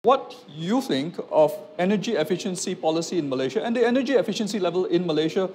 What you think of energy efficiency policy in Malaysia and the energy efficiency level in Malaysia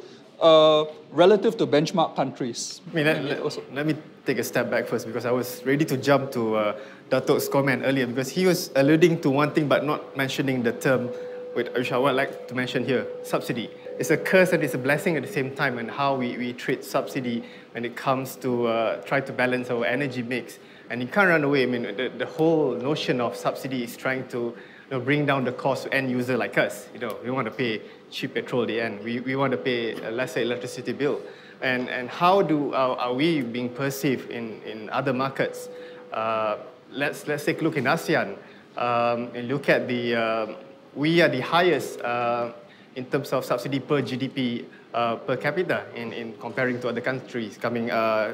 relative to benchmark countries? Let me take a step back first, because I was ready to jump to Datuk's comment earlier, because he was alluding to one thing but not mentioning the term which I would like to mention here: subsidy. It's a curse and it's a blessing at the same time, and how we treat subsidy when it comes to try to balance our energy mix. And you can't run away. I mean, the whole notion of subsidy is trying to bring down the cost to end user like us. We want to pay cheap petrol at the end. We want to pay a lesser electricity bill. And how are we being perceived in other markets? Let's take a look in ASEAN and look at we are the highest in terms of subsidy per GDP per capita in comparing to other countries coming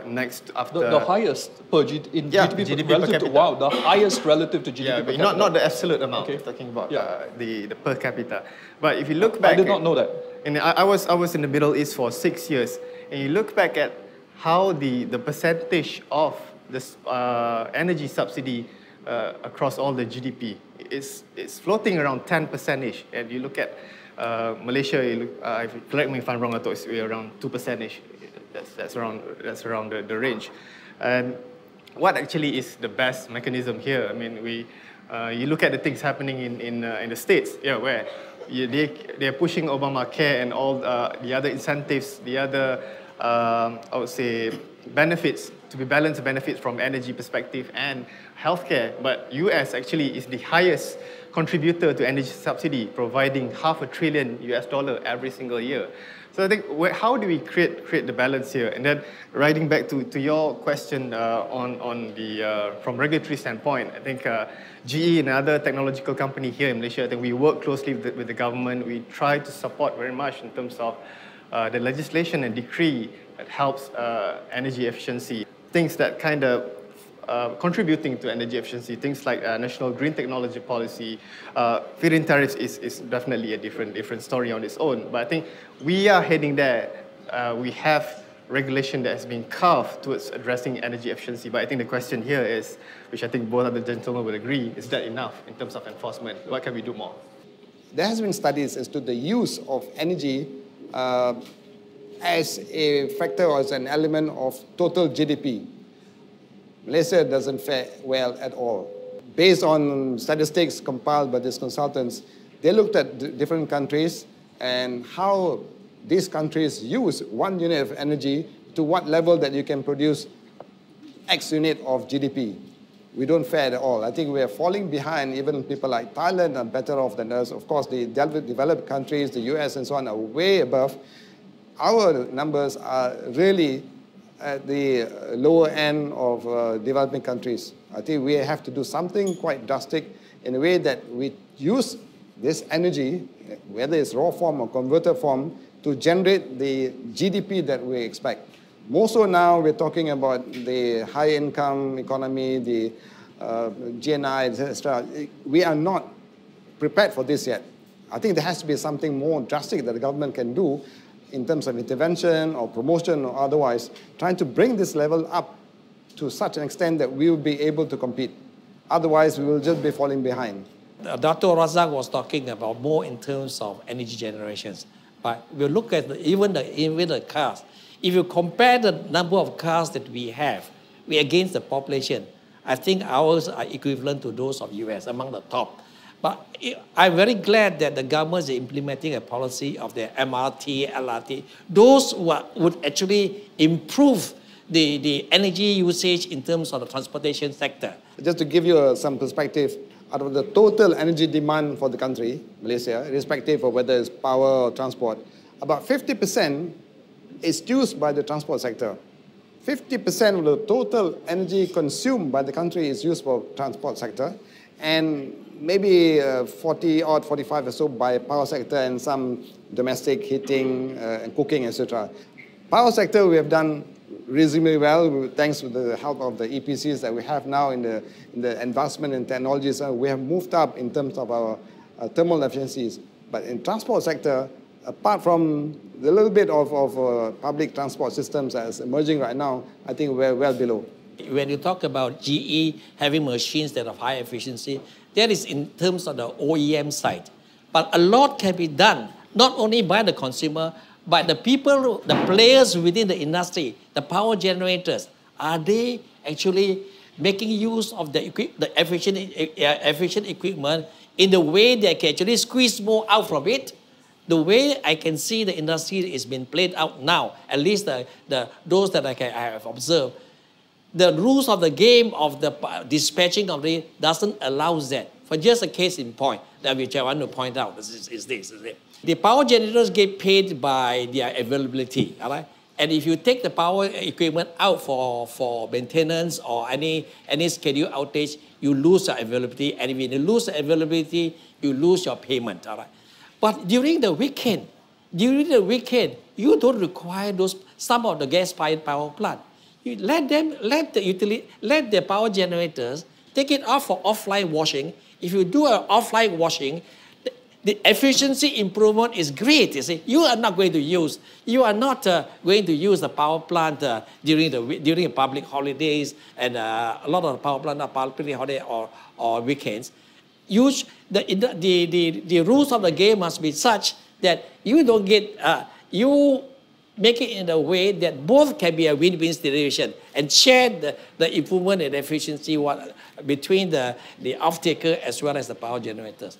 next after. The highest per GDP relative per capita. Wow, the highest relative to GDP per capita. Not the absolute amount. Okay. Talking about the per capita. But if you look back, I did not know that. And I was in the Middle East for 6 years, and you look back at how the percentage of this energy subsidy across all the GDP is floating around 10%-ish, and you look at Malaysia, correct me if I'm wrong, I thought it's around 2%-ish. That's around the range. And what actually is the best mechanism here? I mean, you look at the things happening in the States, where they're pushing Obamacare and all the other incentives, the other I would say benefits, to be balanced benefits from energy perspective and healthcare. But US actually is the highest contributor to energy subsidy, providing $500 billion every single year. So I think, how do we create the balance here? And then riding back to your question on the from regulatory standpoint, I think GE and other technological company here in Malaysia, I think we work closely with the government. We try to support very much in terms of the legislation and decree that helps energy efficiency. Things that kind of contributing to energy efficiency, things like National Green Technology Policy. Feed-in tariffs is definitely a different story on its own. But I think we are heading there. We have regulation that has been carved towards addressing energy efficiency. But I think the question here is, which I think both of the gentlemen will agree, is that enough in terms of enforcement? What can we do more? There has been studies as to the use of energy as a factor or as an element of total GDP. Malaysia doesn't fare well at all. Based on statistics compiled by these consultants, they looked at different countries and how these countries use 1 unit of energy to what level that you can produce X unit of GDP. We don't fare at all. I think we are falling behind. Even people like Thailand are better off than us. Of course, the developed countries, the US and so on, are way above. Our numbers are really at the lower end of developing countries. I think we have to do something quite drastic in a way that we use this energy, whether it's raw form or converted form, to generate the GDP that we expect. More so now, we're talking about the high-income economy, the GNI, etc. We are not prepared for this yet. I think there has to be something more drastic that the government can do in terms of intervention or promotion or otherwise, trying to bring this level up to such an extent that we will be able to compete. Otherwise, we will just be falling behind. Dr. Razak was talking about more in terms of energy generations. But we'll look at even the cars. If you compare the number of cars that we have against the population, I think ours are equivalent to those of US, among the top. But I'm very glad that the government is implementing a policy of the MRT, LRT. Those would actually improve the energy usage in terms of the transportation sector. Just to give you some perspective, out of the total energy demand for the country, Malaysia, irrespective of whether it's power or transport, about 50% is used by the transport sector. 50% of the total energy consumed by the country is used for transport sector, and maybe 45 or so by power sector and some domestic heating and cooking, etc. Power sector, we have done reasonably well thanks to the help of the EPCs that we have now in the advancement in technologies. We have moved up in terms of our thermal efficiencies. But in transport sector, apart from the little bit of public transport systems that's emerging right now, I think we're well below. When you talk about GE having machines that are high efficiency, That is in terms of the OEM side. But a lot can be done, not only by the consumer, but the people, the players within the industry, the power generators. Are they actually making use of the efficient equipment in the way they can actually squeeze more out from it? The way I can see the industry is being played out now, at least those that I have observed, the rules of the game of the dispatching of the doesn't allow that. For just a case in point, that which I want to point out is this. The power generators get paid by their availability, all right? And if you take the power equipment out for maintenance or any schedule outage, you lose your availability. And if you lose the availability, you lose your payment, all right? But during the weekend, you don't require some of the gas-fired power plant. You let the power generators take it off for offline washing. If you do an offline washing, the efficiency improvement is great. You see, you are not going to use the power plant during public holidays, and a lot of the power plant are public holiday or weekends. The rules of the game must be such that you don't get you make it in a way that both can be a win-win situation and share the improvement and efficiency between the off-taker as well as the power generators.